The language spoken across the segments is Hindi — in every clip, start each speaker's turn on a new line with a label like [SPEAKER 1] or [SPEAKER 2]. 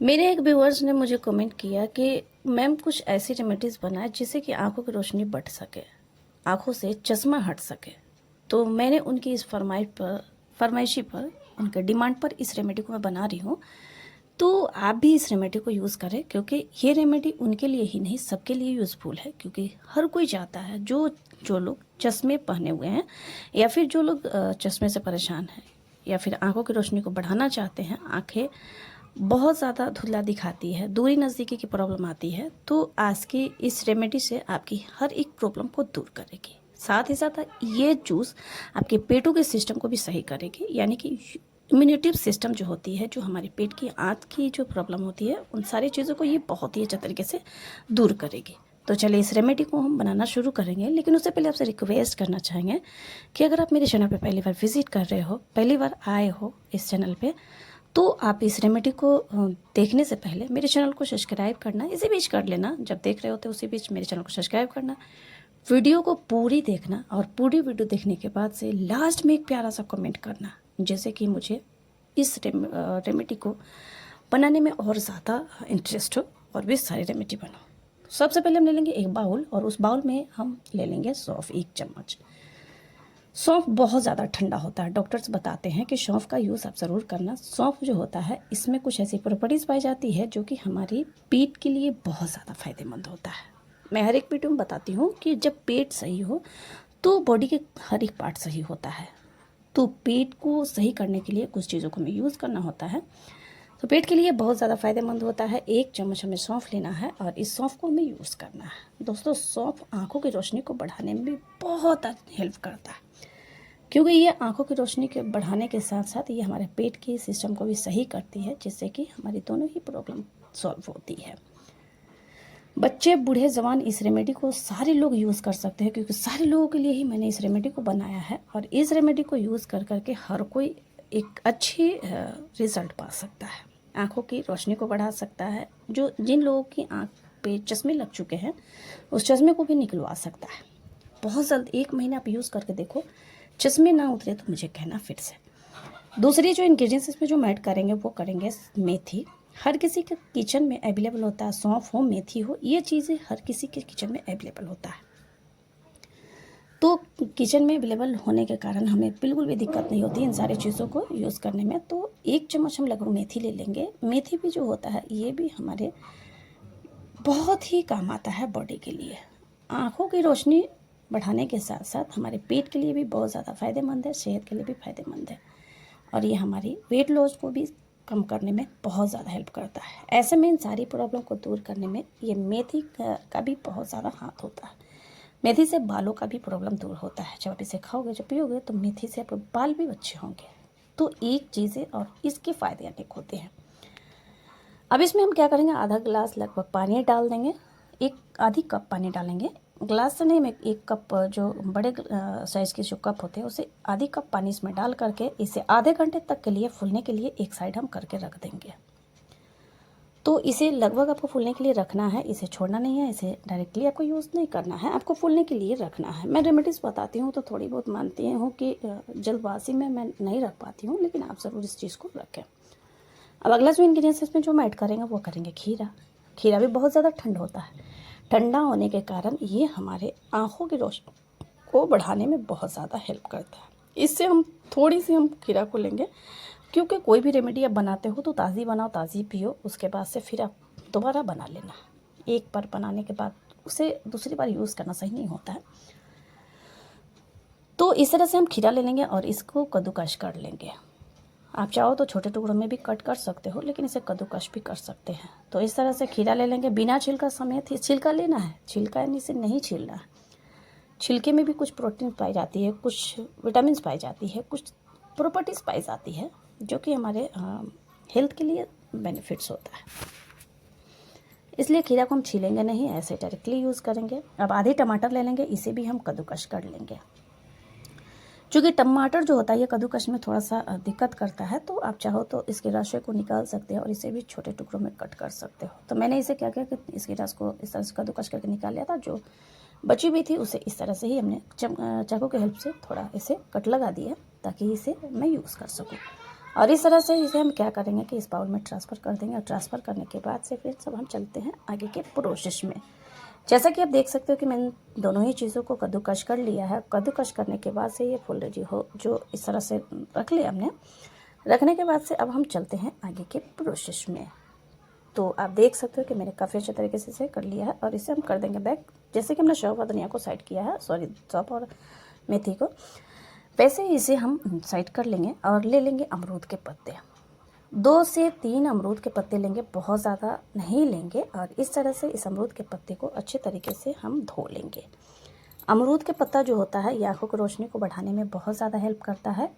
[SPEAKER 1] मेरे एक व्यूअर्स ने मुझे कमेंट किया कि मैम कुछ ऐसी रेमेडीज़ बनाएं जिससे कि आंखों की रोशनी बढ़ सके, आंखों से चश्मा हट सके। तो मैंने उनकी इस फरमाइशी पर उनके डिमांड पर इस रेमेडी को मैं बना रही हूँ। तो आप भी इस रेमेडी को यूज़ करें, क्योंकि ये रेमेडी उनके लिए ही नहीं सबके लिए यूज़फुल है। क्योंकि हर कोई चाहता है, जो जो लोग चश्मे पहने हुए हैं या फिर जो लोग चश्मे से परेशान हैं या फिर आंखों की रोशनी को बढ़ाना चाहते हैं, आंखें बहुत ज़्यादा धुंधला दिखाती है, दूरी नज़दीकी की प्रॉब्लम आती है, तो आज की इस रेमेडी से आपकी हर एक प्रॉब्लम को दूर करेगी। साथ ही साथ ये जूस आपके पेटों के सिस्टम को भी सही करेगी, यानी कि इम्यूनिटिव सिस्टम जो होती है, जो हमारे पेट की आंत की जो प्रॉब्लम होती है, उन सारी चीज़ों को ये बहुत ही अच्छे तरीके से दूर करेगी। तो चलिए इस रेमेडी को हम बनाना शुरू करेंगे, लेकिन उससे पहले आपसे रिक्वेस्ट करना चाहेंगे कि अगर आप मेरे चैनल पर पहली बार विजिट कर रहे हो, पहली बार आए हो इस चैनल पे, तो आप इस रेमेडी को देखने से पहले मेरे चैनल को सब्सक्राइब करना इसी बीच कर लेना। जब देख रहे होते उसी बीच मेरे चैनल को सब्सक्राइब करना, वीडियो को पूरी देखना और पूरी वीडियो देखने के बाद से लास्ट में एक प्यारा सा कमेंट करना, जैसे कि मुझे इस रेमेडी को बनाने में और ज़्यादा इंटरेस्ट हो और भी सारी रेमेडी बनाओ। सबसे पहले हम ले लेंगे एक बाउल, और उस बाउल में हम ले लेंगे सौंफ 1 चम्मच। सौंफ बहुत ज़्यादा ठंडा होता है, डॉक्टर्स बताते हैं कि सौंफ का यूज़ आप ज़रूर करना। सौंफ जो होता है, इसमें कुछ ऐसी प्रॉपर्टीज़ पाई जाती है जो कि हमारी पेट के लिए बहुत ज़्यादा फ़ायदेमंद होता है। मैं हर एक वीडियो में बताती हूँ कि जब पेट सही हो तो बॉडी के हर एक पार्ट सही होता है। तो पेट को सही करने के लिए कुछ चीज़ों को हमें यूज़ करना होता है, तो पेट के लिए बहुत ज़्यादा फ़ायदेमंद होता है। 1 चम्मच हमें सौंफ लेना है और इस सौंफ को हमें यूज़ करना है। दोस्तों, सौंफ आँखों की रोशनी को बढ़ाने में भी बहुत हेल्प करता है, क्योंकि ये आंखों की रोशनी के बढ़ाने के साथ साथ ये हमारे पेट के सिस्टम को भी सही करती है, जिससे कि हमारी दोनों ही प्रॉब्लम सॉल्व होती है। बच्चे बूढ़े जवान इस रेमेडी को सारे लोग यूज़ कर सकते हैं, क्योंकि सारे लोगों के लिए ही मैंने इस रेमेडी को बनाया है। और इस रेमेडी को यूज़ कर करके हर कोई एक अच्छी रिज़ल्ट पा सकता है, आँखों की रोशनी को बढ़ा सकता है। जिन लोगों की आँख पे चश्मे लग चुके हैं, उस चश्मे को भी निकलवा सकता है बहुत जल्द। 1 महीना आप यूज़ करके देखो, चश्मे ना उतरे तो मुझे कहना फिर से। दूसरी जो इंग्रेडिएंट्स इसमें जो हम ऐड करेंगे वो करेंगे मेथी। हर किसी के किचन में अवेलेबल होता है, सौंफ हो मेथी हो, ये चीज़ें हर किसी के किचन में अवेलेबल होता है। तो किचन में अवेलेबल होने के कारण हमें बिल्कुल भी दिक्कत नहीं होती इन सारी चीज़ों को यूज़ करने में। तो 1 चम्मच हम लगभग मेथी ले लेंगे। मेथी भी जो होता है, ये भी हमारे बहुत ही काम आता है बॉडी के लिए। आँखों की रोशनी बढ़ाने के साथ साथ हमारे पेट के लिए भी बहुत ज़्यादा फ़ायदेमंद है, सेहत के लिए भी फ़ायदेमंद है, और ये हमारी वेट लॉस को भी कम करने में बहुत ज़्यादा हेल्प करता है। ऐसे में इन सारी प्रॉब्लम को दूर करने में ये मेथी का भी बहुत ज़्यादा हाथ होता है। मेथी से बालों का भी प्रॉब्लम दूर होता है। जब आप इसे खाओगे, जब पियोगे, तो मेथी से आपके बाल भी अच्छे होंगे। तो एक चीज़ है और इसके फ़ायदे अनेक होते हैं। अब इसमें हम क्या करेंगे, आधा गिलास लगभग पानी डाल देंगे, आधी कप पानी डालेंगे। ग्लास से नहीं, मैं 1 कप, जो बड़े साइज़ के जो कप होते हैं, उसे आधी कप पानी इसमें डाल करके इसे आधे घंटे तक के लिए फूलने के लिए एक साइड हम करके रख देंगे। तो इसे लगभग आपको फूलने के लिए रखना है, इसे छोड़ना नहीं है, इसे डायरेक्टली आपको यूज़ नहीं करना है, आपको फूलने के लिए रखना है। मैं रेमेडीज़ बताती हूँ तो थोड़ी बहुत मानती हूँ कि जल्दबाजी में मैं नहीं रख पाती हूँ, लेकिन आप ज़रूर इस चीज़ को रखें। अब अगला जो इंग्रेडिएंट्स इसमें जो हम ऐड करेंगे वो करेंगे खीरा। खीरा भी बहुत ज़्यादा ठंड होता है, ठंडा होने के कारण ये हमारे आँखों की रोशनी को बढ़ाने में बहुत ज़्यादा हेल्प करता है। इससे हम थोड़ी सी हम खीरा को लेंगे, क्योंकि कोई भी रेमेडी आप बनाते हो तो ताज़ी बनाओ, ताज़ी पियो, उसके बाद से फिर आप दोबारा बना लेना। एक बार बनाने के बाद उसे दूसरी बार यूज़ करना सही नहीं होता है। तो इस तरह से हम खीरा ले लेंगे और इसको कद्दूकस कर लेंगे। आप चाहो तो छोटे टुकड़ों में भी कट कर सकते हो, लेकिन इसे कद्दूकस भी कर सकते हैं। तो इस तरह से खीरा ले लेंगे, बिना छिलका समेत ही छिलका लेना है, छिलका यानी इसे नहीं छीलना है। छिलके में भी कुछ प्रोटीन पाई जाती है, कुछ विटामिन पाई जाती है, कुछ प्रॉपर्टीज़ पाई जाती है, जो कि हमारे हेल्थ के लिए बेनिफिट्स होता है। इसलिए खीरा को हम छीलेंगे नहीं, ऐसे डायरेक्टली यूज़ करेंगे। अब आधे टमाटर ले लेंगे, इसे भी हम कद्दूकस कर लेंगे। चूँकि टमाटर जो होता है ये कद्दूकस में थोड़ा सा दिक्कत करता है, तो आप चाहो तो इसके रस को निकाल सकते हो और इसे भी छोटे टुकड़ों में कट कर सकते हो। तो मैंने इसे क्या किया कि इसके रस को इस तरह से कद्दूकस करके निकाल लिया था। जो बची हुई थी उसे इस तरह से ही हमने चाकू की हेल्प से थोड़ा इसे कट लगा दिया, ताकि इसे मैं यूज़ कर सकूँ। और इस तरह से इसे हम क्या करेंगे कि इस बाउल में ट्रांसफ़र कर देंगे और ट्रांसफ़र करने के बाद से फिर सब हम चलते हैं आगे के प्रोसेस में। जैसा कि आप देख सकते हो कि मैंने दोनों ही चीज़ों को कद्दूकस कर लिया है। कद्दूकस करने के बाद से ये फुल रेडी हो जो इस तरह से रख लिया हमने। रखने के बाद से अब हम चलते हैं आगे के प्रोसेस में। तो आप देख सकते हो कि मैंने काफ़ी अच्छे तरीके से इसे कर लिया है और इसे हम कर देंगे बैक। जैसे कि हमने सौंफ और धनिया को साइड किया है, सौंफ और मेथी को, वैसे ही इसे हम साइड कर लेंगे और ले लेंगे अमरूद के पत्ते। 2 से 3 अमरूद के पत्ते लेंगे, बहुत ज़्यादा नहीं लेंगे। और इस तरह से इस अमरूद के पत्ते को अच्छे तरीके से हम धो लेंगे। अमरूद के पत्ता जो होता है ये आँखों की रोशनी को बढ़ाने में बहुत ज़्यादा हेल्प करता है।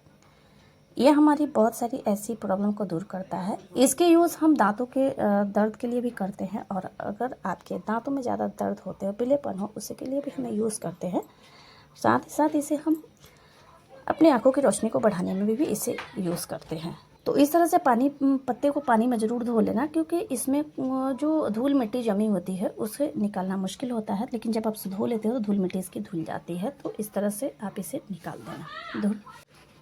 [SPEAKER 1] ये हमारी बहुत सारी ऐसी प्रॉब्लम को दूर करता है। इसके यूज़ हम दांतों के दर्द के लिए भी करते हैं, और अगर आपके दांतों में ज़्यादा दर्द होते हो, पीलेपन हो, उसके लिए भी हमें यूज़ करते हैं। साथ ही साथ इसे हम अपनी आँखों की रोशनी को बढ़ाने में भी इसे यूज़ करते हैं। तो इस तरह से पत्ते को पानी में ज़रूर धो लेना, क्योंकि इसमें जो धूल मिट्टी जमी होती है उसे निकालना मुश्किल होता है, लेकिन जब आप धो लेते हो तो धूल मिट्टी इसकी धुल जाती है। तो इस तरह से आप इसे निकाल देना धूल।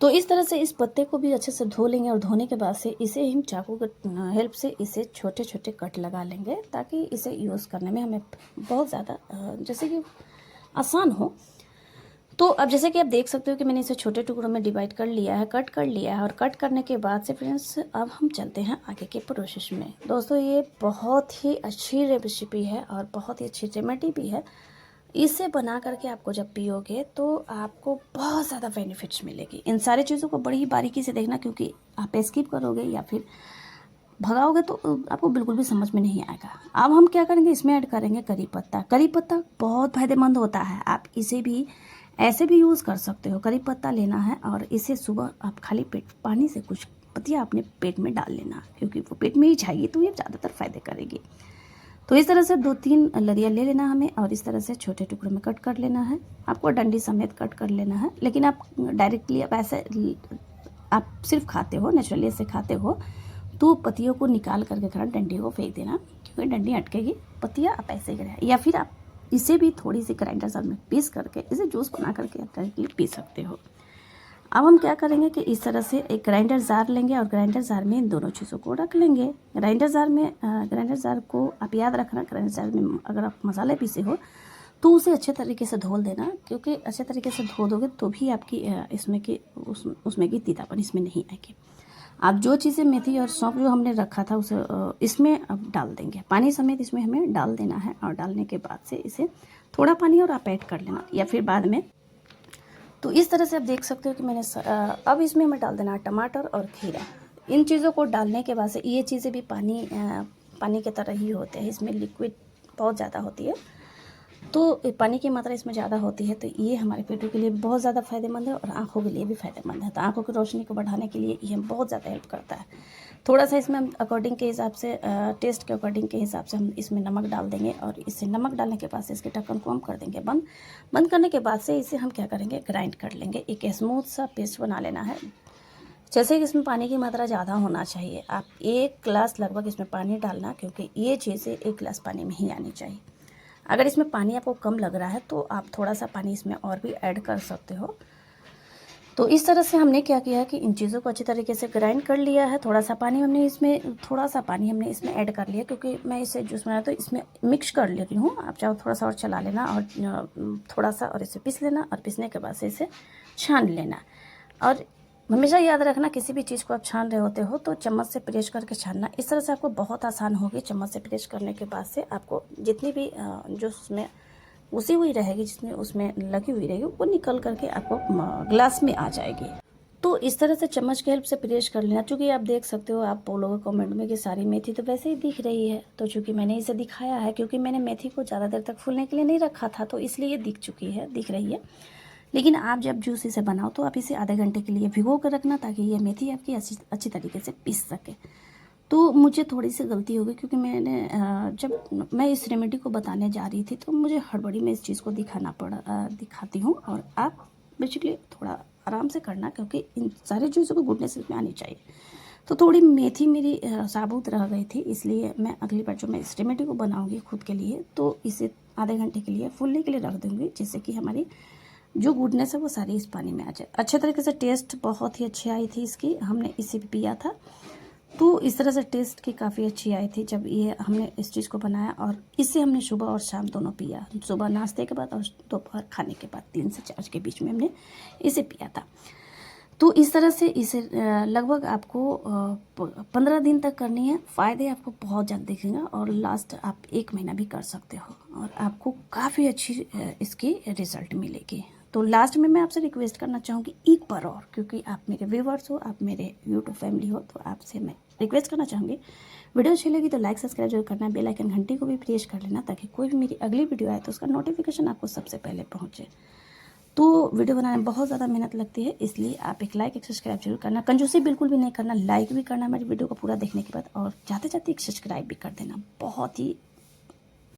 [SPEAKER 1] तो इस तरह से इस पत्ते को भी अच्छे से धो लेंगे और धोने के बाद से इसे हम चाकू के हेल्प से इसे छोटे छोटे कट लगा लेंगे, ताकि इसे यूज़ करने में हमें बहुत ज़्यादा जैसे कि आसान हो। तो अब जैसे कि आप देख सकते हो कि मैंने इसे छोटे टुकड़ों में डिवाइड कर लिया है, कट कर लिया है। और कट करने के बाद से फ्रेंड्स अब हम चलते हैं आगे के प्रोसेस में। दोस्तों ये बहुत ही अच्छी रेसिपी है और बहुत ही अच्छी रेमेडी भी है। इसे बना करके आपको जब पियोगे तो आपको बहुत ज़्यादा बेनिफिट्स मिलेगी। इन सारी चीज़ों को बड़ी ही बारीकी से देखना, क्योंकि आप स्किप करोगे या फिर भगाओगे तो आपको बिल्कुल भी समझ में नहीं आएगा। अब हम क्या करेंगे, इसमें ऐड करेंगे करी पत्ता। करी पत्ता बहुत फायदेमंद होता है, आप इसे भी ऐसे भी यूज़ कर सकते हो। करी पत्ता लेना है और इसे सुबह आप खाली पेट पानी से कुछ पत्तियाँ अपने पेट में डाल लेना, क्योंकि वो पेट में ही जाएगी तो ये ज़्यादातर फ़ायदे करेगी। तो इस तरह से 2-3 लरिया ले लेना हमें और इस तरह से छोटे टुकड़ों में कट कर लेना है। आपको डंडी समेत कट कर लेना है, लेकिन आप डायरेक्टली आप ऐसे आप सिर्फ खाते हो, नेचुरली ऐसे खाते हो तो पत्तियों को निकाल करके खड़ा डंडी को फेंक देना, क्योंकि डंडी अटकेगी। पत्तियाँ आप ऐसे करें, या फिर आप इसे भी थोड़ी सी ग्राइंडर जार में पीस करके इसे जूस बना करके आप डायरेक्टली पी सकते हो। अब हम क्या करेंगे कि इस तरह से एक ग्राइंडर जार लेंगे और ग्राइंडर जार में इन दोनों चीज़ों को रख लेंगे। ग्राइंडर जार को आप याद रखना, ग्राइंडर जार में अगर आप मसाले पीसे हो तो उसे अच्छे तरीके से धो देना, क्योंकि अच्छे तरीके से धो दोगे तो भी आपकी उसमें की तीतापन इसमें नहीं आएगी। आप जो चीज़ें मेथी और सौंफ जो हमने रखा था उसे इसमें अब डाल देंगे, पानी समेत इसमें हमें डाल देना है। और डालने के बाद से इसे थोड़ा पानी और आप ऐड कर लेना या फिर बाद में। तो इस तरह से आप देख सकते हो कि मैंने अब इसमें हमें डाल देना है टमाटर और खीरा। इन चीज़ों को डालने के बाद से ये चीज़ें भी पानी की तरह ही होते हैं, इसमें लिक्विड बहुत ज़्यादा होती है, तो पानी की मात्रा इसमें ज़्यादा होती है। तो ये हमारे पेटों के लिए बहुत ज़्यादा फ़ायदेमंद है और आँखों के लिए भी फ़ायदेमंद है। तो आँखों की रोशनी को बढ़ाने के लिए ये बहुत ज़्यादा हेल्प करता है। थोड़ा सा इसमें हम अकॉर्डिंग के हिसाब से टेस्ट के अकॉर्डिंग के हिसाब से हम इसमें नमक डाल देंगे और इसे नमक डालने के बाद से इसके ढक्कन को हम कर देंगे बंद करने के बाद से इसे हम क्या करेंगे, ग्राइंड कर लेंगे। एक स्मूथ सा पेस्ट बना लेना है। जैसे कि इसमें पानी की मात्रा ज़्यादा होना चाहिए, आप 1 गिलास लगभग इसमें पानी डालना, क्योंकि ये चीज़ें 1 गिलास पानी में ही आनी चाहिए। अगर इसमें पानी आपको कम लग रहा है तो आप थोड़ा सा पानी इसमें और भी ऐड कर सकते हो। तो इस तरह से हमने क्या किया कि इन चीज़ों को अच्छी तरीके से ग्राइंड कर लिया है। थोड़ा सा पानी हमने इसमें ऐड कर लिया, क्योंकि मैं इसे जूस बनाया तो इसमें मिक्स कर लेती हूँ। आप चाहो थोड़ा सा और चला लेना और थोड़ा सा और इसे पीस लेना, और पीसने के बाद से इसे छान लेना। और हमेशा याद रखना, किसी भी चीज़ को आप छान रहे होते हो तो चम्मच से प्रेस करके छानना। इस तरह से आपको बहुत आसान होगी। चम्मच से प्रेस करने के बाद से आपको जितनी भी जो उसमें उसी हुई रहेगी, जिसमें उसमें लगी हुई रहेगी, वो निकल करके आपको ग्लास में आ जाएगी। तो इस तरह से चम्मच की हेल्प से प्रेस कर लेना। चूँकि आप देख सकते हो, आप बोलोगे कमेंट में कि सारी मेथी तो वैसे ही दिख रही है, तो चूँकि मैंने इसे दिखाया है, क्योंकि मैंने मेथी को ज़्यादा देर तक फूलने के लिए नहीं रखा था, तो इसलिए दिख रही है। लेकिन आप जब जूस इसे बनाओ तो आप इसे आधे घंटे के लिए भिगो कर रखना, ताकि ये मेथी आपकी अच्छी तरीके से पीस सके। तो मुझे थोड़ी सी गलती हो गई, क्योंकि मैंने जब मैं इस रेमेडी को बताने जा रही थी तो मुझे हड़बड़ी में इस चीज़ को दिखाती हूँ। और आप बेसिकली थोड़ा आराम से करना, क्योंकि इन सारी चीज़ों को गुडनेस इसमें आनी चाहिए। तो थोड़ी मेथी मेरी साबुत रह गई थी, इसलिए मैं अगली बार जो मैं इस रेमेडी को बनाऊँगी खुद के लिए, तो इसे आधे घंटे के लिए फूलने के लिए रख दूँगी, जिससे कि हमारी जो गुडनेस है वो सारी इस पानी में आ जाए। अच्छे तरीके से टेस्ट बहुत ही अच्छी आई थी इसकी, हमने इसे भी पिया था तो इस तरह से टेस्ट की काफ़ी अच्छी आई थी जब ये हमने इस चीज़ को बनाया। और इसे हमने सुबह और शाम दोनों पिया, सुबह नाश्ते के बाद और दोपहर खाने के बाद 3 से 4 के बीच में हमने इसे पिया था। तो इस तरह से इसे लगभग आपको 15 दिन तक करनी है। फ़ायदे आपको बहुत ज़्यादा दिखेगा और लास्ट आप 1 महीना भी कर सकते हो और आपको काफ़ी अच्छी इसकी रिज़ल्ट मिलेगी। तो लास्ट में मैं आपसे रिक्वेस्ट करना चाहूँगी एक बार और, क्योंकि आप मेरे व्यूवर्स हो, आप मेरे यूट्यूब फैमिली हो, तो आपसे मैं रिक्वेस्ट करना चाहूँगी, वीडियो अच्छी लगी तो लाइक सब्सक्राइब जरूर करना, बेल आइकन घंटी को भी प्रेस कर लेना ताकि कोई भी मेरी अगली वीडियो आए तो उसका नोटिफिकेशन आपको सबसे पहले पहुँचे। तो वीडियो बनाने में बहुत ज़्यादा मेहनत लगती है, इसलिए आप एक लाइक एक सब्सक्राइब जरूर करना, कंजूसी बिल्कुल भी नहीं करना, लाइक भी करना मेरी वीडियो को पूरा देखने के बाद और जाते जाते एक सब्सक्राइब भी कर देना। बहुत ही